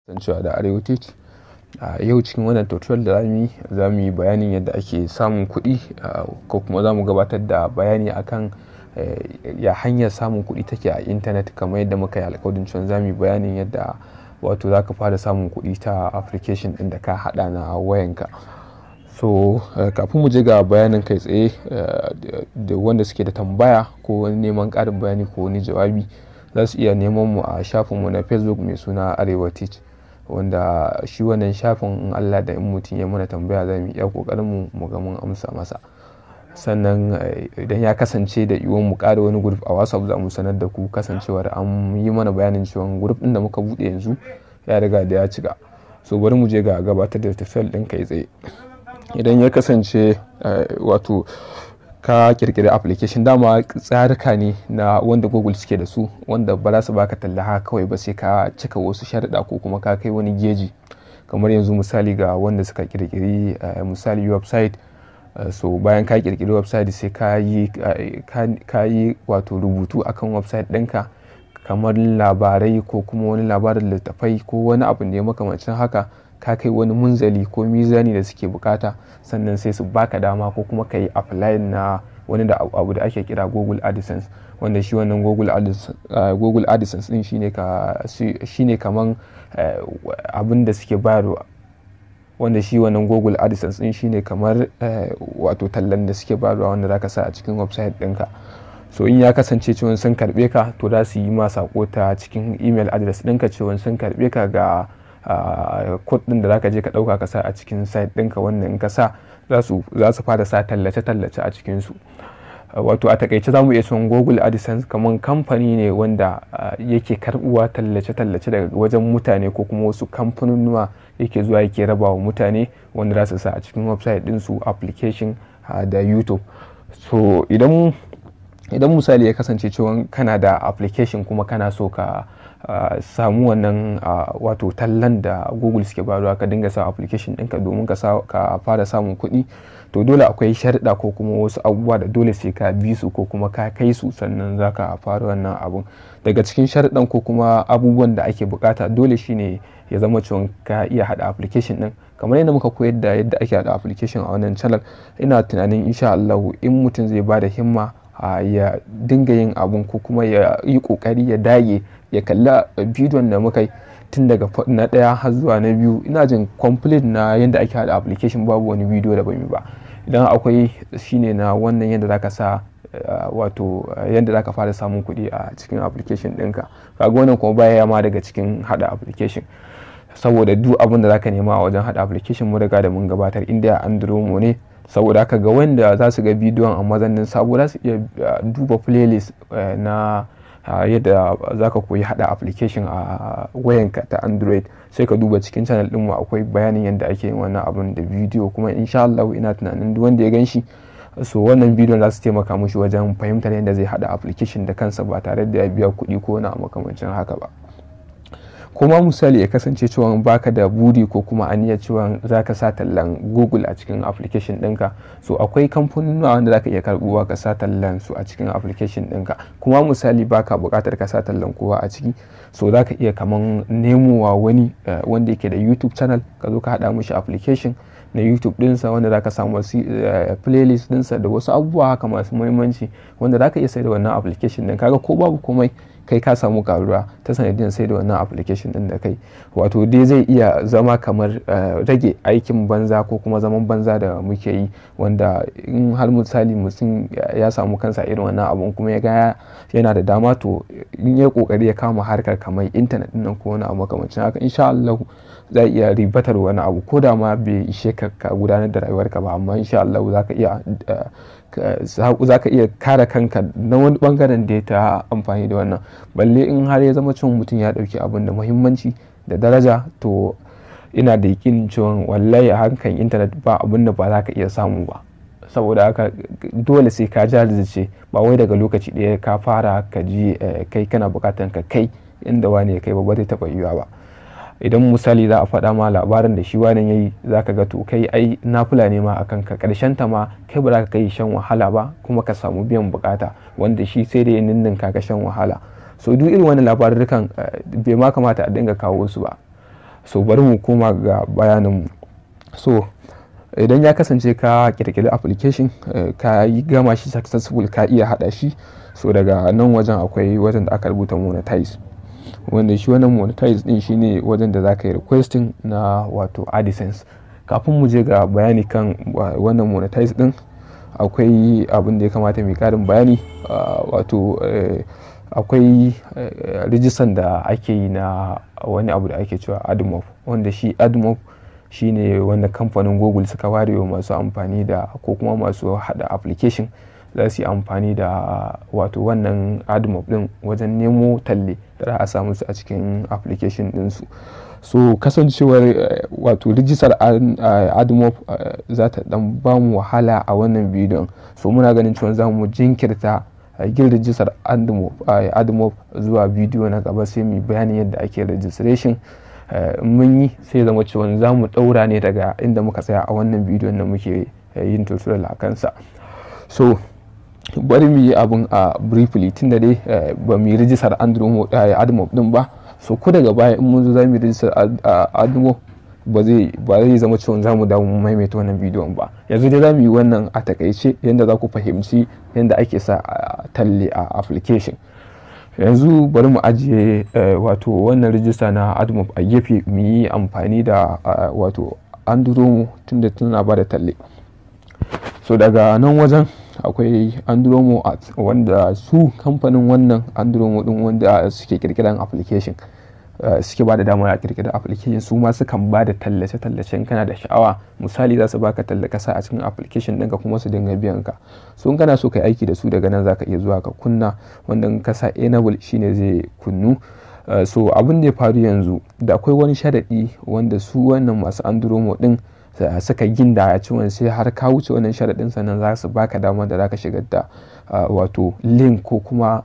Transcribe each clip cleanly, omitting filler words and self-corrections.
Kasancewa da arewateach. Yau cikin wannan tutorial da za mu yi bayanin yadda ake samun kuɗi, ko kuma za mu gabatar da bayani akan ya hanyar samun kuɗi take a intanet, kamar yadda muka yi alƙawarin cewa za mu yi bayanin yadda wato za ka fara samun kuɗi ta application ɗin da ka haɗa na wayanka. So kafin mu je ga bayanin kai tsaye, da wanda suke da tambaya ko wani neman ƙarin bayani ko wani jawabi za su iya neman mu a shafinmu na Facebook mai suna arewateach, wanda shi wannan shafin in Allah da in mutum ya mana tambaya za mu iya ƙoƙarin mu ga mun amsa masa. Sannan idan ya kasance da yiwuwar mu ƙara wani group a WhatsApp, za mu sanar da ku, kasancewar an yi mana bayanin cewa group ɗin da muka buɗe yanzu ya riga da ya cika. So bari mu je ga gabatar da tutorial ɗin kai tsaye. Idan ya kasance wato ka kirkiri application, dama tsarika ne na wanda Google suke da su, wanda ba za su baka talla haka kawai ba, sai ka cika wasu sharuɗa ko kuma ka kai wani geji. Kamar yanzu misali ga wanda suka kirkiri misali website. So bayan ka kirkiri website sai ka yi wato rubutu akan website ɗinka, kamar labarai ko kuma wani labarin littattafai ko wani abu da ya makamancin haka. Ka kai wani munzali ko mizani da suke bukata, sannan sai su baka dama ko kuma ka yi apply na wani da abu da ake kira Google AdSense, wanda shi wannan Google AdSense din shine kaman abin da suke bayarwa, wanda shi wannan Google AdSense din shine kamar wato tallan da suke bayarwa wanda zaka sa a cikin website ɗinka. So in ya kasance cewa sun karbe ka, to za su yi ma sako ta cikin email address ɗinka cewa sun karbe ka ga code din da zaka je ka dauka ka sa a cikin site ɗinka, wannan in ka sa za su fara sa tallace a cikin su. Wato a takaice za mu iya cewa Google AdSense kamar kamfani ne wanda yake karbuwa tallace daga wajen mutane ko kuma wasu kamfanonuwa, yake zuwa yake raba wa mutane wanda za su sa a cikin website din su, application da YouTube. So idan misali ya kasance cewa kana da application kuma kana so ka samu wannan wato tallan da Google suke bayarwa, ka dinga sa application ɗinka domin ka fara samun kuɗi, to dole akwai sharuɗa ko kuma wasu abubuwa da dole sai ka bi su ko kuma ka kai su, sannan za ka fara wannan abun. Daga cikin sharuɗan ko kuma abubuwan da ake bukata, dole shine ya zama cewa ka iya haɗa application ɗin. Kamar yadda muka koyar da yadda ake haɗa application a wannan channel, ina tunanin insha Allah in mutum zai bada himma ya dinga yin abun, ko kuma ya yi kokari ya dage ya kalla bidiyon da muka yi tun daga na ɗaya har zuwa na biyu. Ina jin complete na yadda ake haɗa application babu wani bidiyo da ban yi ba. Idan akwai, shine na wannan yadda zaka sa wato yadda zaka fara samun kuɗi a cikin application ɗinka. Kaga wannan kuma baya ma daga cikin haɗa application, saboda duk abin da zaka nema a wajen haɗa application mun riga da mun gabatar, inda Andromo ne. Saboda haka ga wanda za su ga bidiyon a mazannin sabo, za su iya duba playlist na yadda za ka koyi hada application a wayanka ta Android. Sai ka duba cikin channel ɗinmu, akwai bayanin yadda ake yin wannan abun da bidiyo, kuma insha Allah ina tunanin duk wanda ya gan shi, so wannan bidiyon za su taimaka mushi wajen fahimtar yadda zai hada application da kansa ba tare da ya biya kuɗi ko na makamancin haka ba. Kuma misali ya kasance cewa baka da buri ko kuma aniyar cewa za ka sa tallan Google a cikin application ɗinka, so akwai kamfanonuwa wanda za ka iya karɓuwa ka sa tallan su a cikin application ɗinka. Kuma misali baka buƙatar ka sa tallan kowa a ciki, so za ka iya kaman nemowa wani wanda yake da YouTube channel, ka zo ka haɗa mishi application na YouTube ɗinsa, wanda za ka samu playlist ɗinsa da wasu abubuwa haka masu muhimmanci, wanda za ka iya sai da wannan application ɗin. Kaga ko babu komai, kai ka samu karuwa ta sanadiyar sai da wannan application din da kai. Wato dai zai iya zama kamar rage aikin banza ko kuma zaman banza da muke yi, wanda in har misali mutum ya samu kansa irin wannan abun kuma ya ga yana da dama, to in ya kokari ya kama harkar kamar internet din nan ko wani abu makamancin haka, insha Allah zai iya ribatar wani abu, ko da ma bai ishe ka gudanar da rayuwarka ba, amma insha Allah za ka iya kare kanka na wani bangaren da ya ta amfani da wannan. Balle in har ya zama cewa mutum ya dauki abin da muhimmanci da daraja, to ina da yakinin cewa wallahi a harkan internet ba abin da ba za ka iya samu ba. Saboda haka dole sai ka jajirce, ba wai daga lokaci ɗaya ka fara ka ji kai kana bukatan ka kai inda wani ya kai ba zai taɓa yiwuwa ba. Idan misali za a faɗa ma labarin da shi wannan yayi, za ka ga to kai ai nafila ne ma akan ka, ƙarshen ta ma kai ba za ka kai shan wahala ba kuma ka samu biyan bukata, wanda shi sai da ya ninninka ka shan wahala. So duk irin wannan labarukan bai ma kamata a dinga kawo su ba. So bari mu koma ga bayaninmu. So idan ya kasance ka kirkiri application, ka yi gama shi successful, ka iya hada shi, so daga nan wajen akwai wajen da aka rubuta monetize, wanda shi wannan monetize din shine wajen da zaka yi requesting na wato AdSense. Kafin mu je ga bayani kan wannan monetize din, akwai abin da ya kamata mai karin bayani, wato akwai rijistan da ake yi na wani abu da ake cewa AdMob, wanda shi AdMob shine wanda kamfanin Google suka ware wa masu amfani da ko kuma masu hada application za su yi amfani da wato wannan AdMob din wajen nemo talle da za a samu su a cikin application ɗinsu. So kasancewar wato rijistar AdMob za ta dan ba mu wahala a wannan bidiyon, so muna ganin cewa za mu jinkirta yin rijistar AdMob zuwa bidiyo na gaba, sai mu bayani yadda ake registration. Mun yi sai zama cewa za mu daura ne daga inda muka tsaya a wannan bidiyon da muke yin tutorial a kansa. So bari mu yi abun a briefly, tunda dai ba mu yi rijistar AdMob din ba. So ko daga baya in mun zo za mu yi rijistar AdMob ba zai zama cewa za mu dawo mu maimaita wannan bidiyon ba. Yanzu dai za mu yi wannan a takaice yadda za ku fahimci yadda ake sa talle a application. Yanzu bari mu ajiye wato wannan rijista na AdMob a gefe, mu yi amfani da wato Andromo tunda tana ba da talle. So daga nan wajen akwai Andromo Ads, wanda su kamfanin wannan Andromo din wanda suke kirkiran application, suke ba da damar a kirkira application, su ma sukan ba da tallace-tallacen kana da sha'awa. Misali za su baka talla kasa a cikin application ɗinka kuma su dinga biyan ka. So in kana so ka yi aiki da su, daga nan za ka iya zuwa ka kunna, wanda in ka sa enable shine zai kunnu. So abin da ya faru yanzu, da akwai wani sharaɗi wanda su wannan masu Andromo ɗin suka ginda ya ciwon, sai har ka wuce wannan sharaɗin sannan za su baka damar da za ka shigar da wato link ko kuma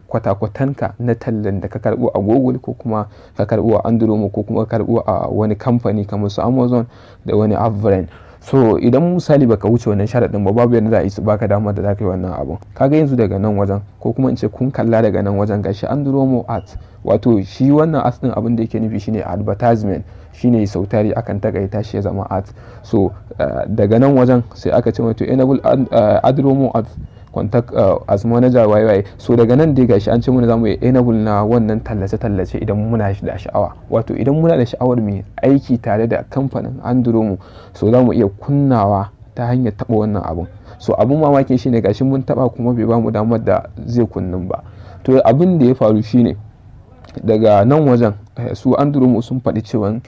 kwatakwatanka na tallan da ka karɓo a Google ko kuma ka karɓo a Andromo ko kuma ka karɓo a wani kamfani kamar su Amazon da wani Avren. So idan misali baka wuce wannan sharaɗin ba, babu yadda za a yi su baka damar da za ka yi wannan abun. Kaga yanzu daga nan wajen, ko kuma in ce kun kalla daga nan wajen, gashi Andromo Ads, wato shi wannan ads din abin da yake nufi shine advertisement, shine sautari akan takaita shi ya zama ads. So daga nan wajen sai aka ce wato enable Andromo Ads, contact as manager YY. So daga nan dai gashi an ce mana zamu yi enable na wannan tallace idan muna da sha'awa, wato idan muna da sha'awar mu aiki tare da kamfanin Andromo, so zamu iya kunnawa ta hanyar taba wannan abun. So abun mamakin shine gashi mun taba kuma bai bamu damar da zai kunnun ba. To abin da ya faru shine daga nan wajen su Andromo sun faɗi cewa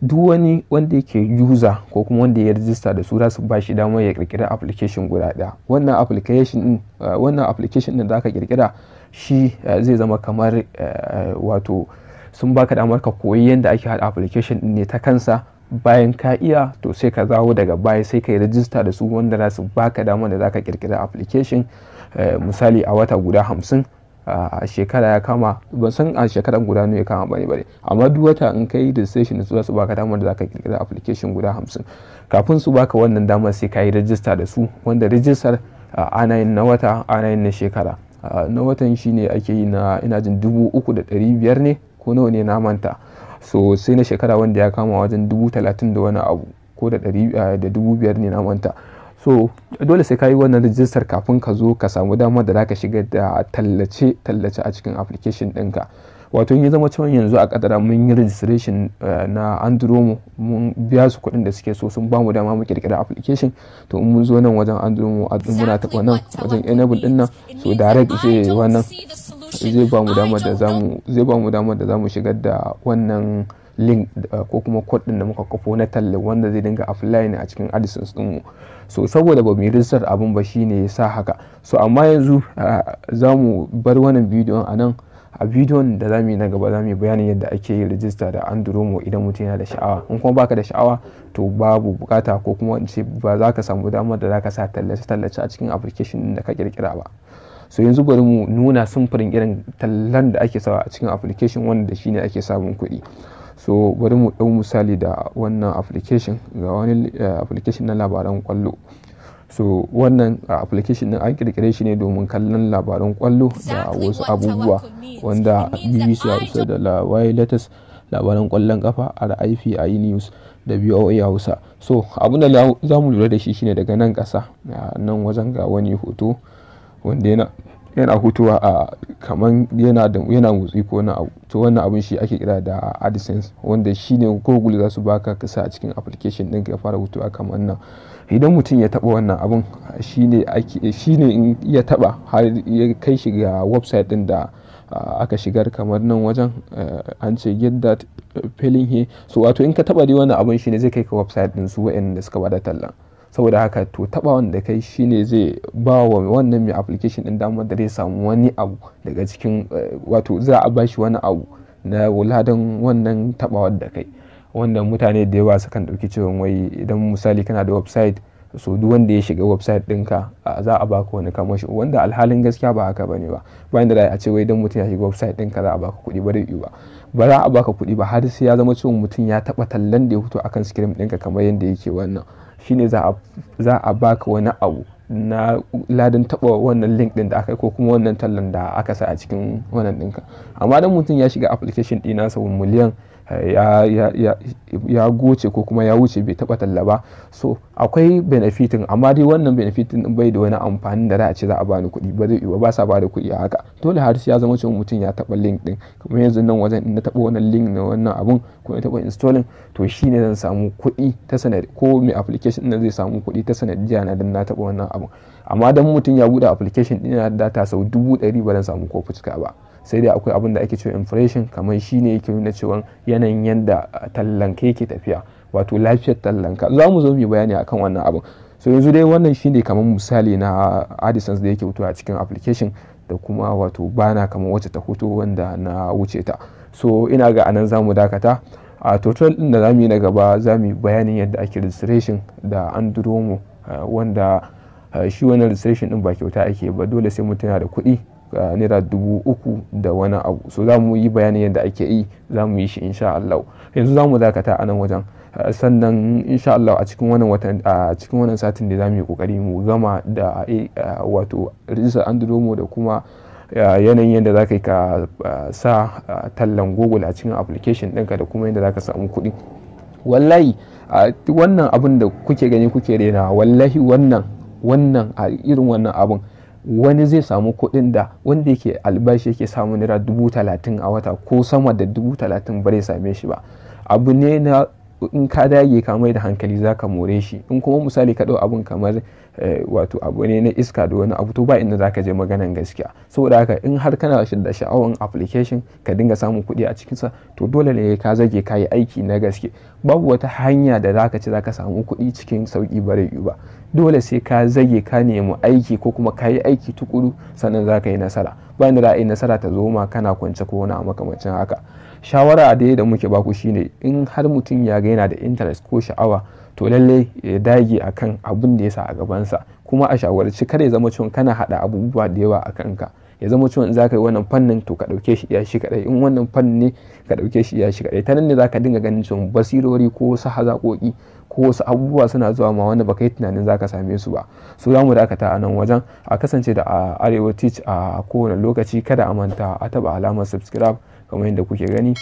duk wani wanda yake user ko kuma wanda ya register da su za su ba shi damar ya kirkira application guda ɗaya. Wannan application din da aka kirkira shi zai zama kamar wato sun baka damar ka koyi yadda ake haɗa application din ne ta kansa. Bayan ka iya, to sai ka zawo daga baya sai ka yi register da su, wanda za su baka damar da za ka kirkira application. Misali a wata guda 50, a shekara ya kama, ban san a shekaran guda ne ya kama bane, amma duk wata in kai registration su za su baka damar da za ka kirkira application guda 50. Kafin su baka wannan damar sai ka yi register da su, wanda register ana yin na wata, ana yin na shekara. Na watan shine ake yi na ina jin 3,500 ne ko nawa ne na manta. So sai na shekara wanda ya kama wajen 30,000 da wani abu, ko da 5,000 ne na manta. So dole sai ka yi wannan rijistar kafin ka zo ka samu damar da za ka shigar da tallace a cikin application ɗinka. Wato in ya zama cewa yanzu a kadara mun yi registration na Andromo, mun biya su kuɗin da suke so, sun ba mu dama mu kirkira application. To in mun zo nan wajen Andromo muna taɓa nan wajen enable ɗin nan, so direct zai ba mu damar da zamu shigar da wannan link ko kuma code din da muka kafo na talla, wanda zai dinga apply ne a cikin AdSense din mu. So saboda ba mu yi register abun ba shine yasa haka. So amma yanzu zamu bar wannan bidiyon a nan. A bidiyon da zamu yi na gaba zamu yi bayanin yadda ake yin register da Andromo idan mutum yana da sha'awa. In kuma baka da sha'awa, to babu bukata, ko kuma in ce ba za ka samu damar da za ka sa tallace a cikin application din da ka kirkira ba. So yanzu bari mu nuna samfurin irin tallan da ake sawa a cikin application wanda shine ake samun kuɗi. So bari mu ɗau misali da wannan application, ga wani application na labaran kwallo. So wannan application din an kirkire shi ne domin kallon labaran kwallo da wasu abubuwa wanda BBC Hausa da Latest labaran ƙwallon ƙafa, RIP, iNews da VOA Hausa. So abin da za mu lura da shi shine daga nan ƙasa nan wajen ga wani hoto wanda yana hutuwa a kaman yana motsi ko wani abu. To wannan abun shi ake kira da AdSense, wanda shine Google za su baka kasa a cikin application ɗin ka fara hutuwa kamar nan. Idan mutum ya taɓa wannan abun shine in ya taɓa har ya kai shi ga website ɗin da aka shigar kamar nan wajen an ce get that feeling here. So wato in ka taɓa dai wannan abun shine zai kai ka website ɗin su waɗanda suka bada tallan. Saboda haka to taɓa wanda kai shine zai ba wa wannan mai application ɗin damar da zai samu wani abu daga cikin wato za a bashi wani abu na wuladan wannan taɓawar da kai, wanda mutane da yawa sukan ɗauki cewa wai idan misali kana da website so duk wanda ya shiga website ɗinka za a baka wani kamashi, wanda alhalin gaskiya ba haka bane ba. Bayan da a ce wai idan mutum ya shiga website ɗinka za a baka kuɗi, ba za a baka kuɗi ba har sai ya zama cewa mutum ya taɓa tallan da ya fito akan screen ɗinka kamar yadda yake wannan, shine za a baka wani abu na ladan taɓa wannan link ɗin da aka yi ko kuma wannan tallan da aka sa a cikin wannan ɗinka. Amma dan mutum ya shiga application ɗina sau miliyan ya goce ko kuma ya wuce bai taɓa talla ba, so akwai benefitin, amma dai wannan benefitin bai da wani amfani da za a ce za a bani kuɗi, ba zai yi ba sa ba da kuɗi a haka. Dole har sai ya zama cewa mutum ya taɓa link ɗin, kamar yanzu nan wajen in na taɓa wannan link na wannan abun ko na taɓa installing, to shine zan samu kuɗi ta sanadi, ko mai application ɗin zai samu kuɗi ta sanadiyya na dan na taɓa wannan abun. Amma dan mutum ya buɗe application ɗin yana da data sau 100,000 ba zan samu ko fuska ba. Sai dai akwai abin da ake cewa impression, kamar shine yake nuna cewa yanayin yanda tallanka yake tafiya, wato lafiyar tallanka. Za mu zo mu yi bayani akan wannan abun. So yanzu dai wannan shine kamar misali na AdSense da yake fitowa a cikin application, da kuma wato bana kamar wacce ta hoto wanda na wuce ta. So ina ga anan zamu dakata. A tutorial din da zamu yi na gaba zamu yi bayanin yadda ake registration da Andromo, wanda shi wannan registration din ba kyauta ake ba, dole sai mutum yana da kuɗi naira 3,000 da wani abu. So za mu yi bayanin yadda ake yi, za mu yi shi insha Allah. Yanzu za mu dakata a nan wajen, sannan insha Allah a cikin wannan satin da za mu yi kokari mu gama da wato rijistar Andromo da kuma yanayin yadda za ka yi ka sa tallan Google a cikin application ɗinka da kuma yadda za ka samu kuɗi. Wallahi wannan abin da kuke gani kuke rena, wallahi wannan a irin wannan abin wani zai samu kuɗin da wanda yake albashi yake samu naira 30,000 a wata ko sama da 30,000 ba zai same shi ba. Abu ne na in ka dage ka mai da hankali za ka more shi. In kuma misali ka ɗau abun kamar wato abu ne na iska da wani abu, to ba inda za ka je maganan gaskiya. Saboda haka in har kana da sha'awan application ka dinga samun kuɗi a cikinsa, to dole ne ka zage ka yi aiki na gaske. Babu wata hanya da za ka ci za ka samu kuɗi cikin sauƙi ba zai yiwu ba. Dole sai ka zage ka nemi aiki ko kuma ka yi aiki tukuru sannan za ka yi nasara. Bayan da za a yi nasara ta zo ma kana kwance ko wani makamancin haka. Shawara da muke baku shine in har mutum ya ga yana da interest ko sha'awa, to lalle ya dage akan abin da ya sa a gabansa, kuma a shawarci kada ya zama cewa kana hada abubuwa da yawa a kanka. Ya zama cewa in za ka yi wannan fannin to ka ɗauke shi iya shi kaɗai, in wannan fannin ne ka ɗauke shi iya shi kaɗai. Ta nan ne za ka dinga ganin cewa basirori ko wasu hazaƙoƙi ko wasu abubuwa suna zuwa ma wanda baka yi tunanin za ka same su ba. So za mu dakata a nan wajen. A kasance da Arewateach a kowane lokaci. Kada a manta a taɓa alamar subscribe kamar yadda kuke gani,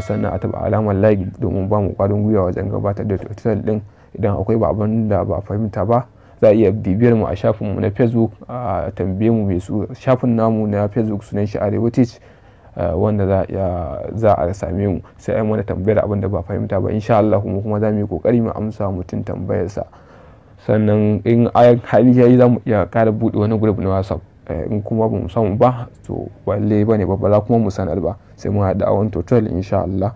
sannan a taɓa alamar like domin ba mu ƙwarin gwiwa wajen gabatar da tutorial ɗin. Idan akwai abin da ba fahimta ba, za a iya bibiyar mu a shafinmu na Facebook, a tambaye mu mai shafin namu na Facebook sunan shi Arewateach, wanda za a same mu sai ai mana tambayar abin da ba fahimta ba insha Allah, kuma za mu yi kokari mu amsa mutum tambayarsa. Sannan in hali yayi za mu iya ƙara buɗe wani group na WhatsApp. In kuma ba mu samu ba to walle bane ba za kuma mu sanar ba, sai mu haɗa a wani tutorial insha Allah.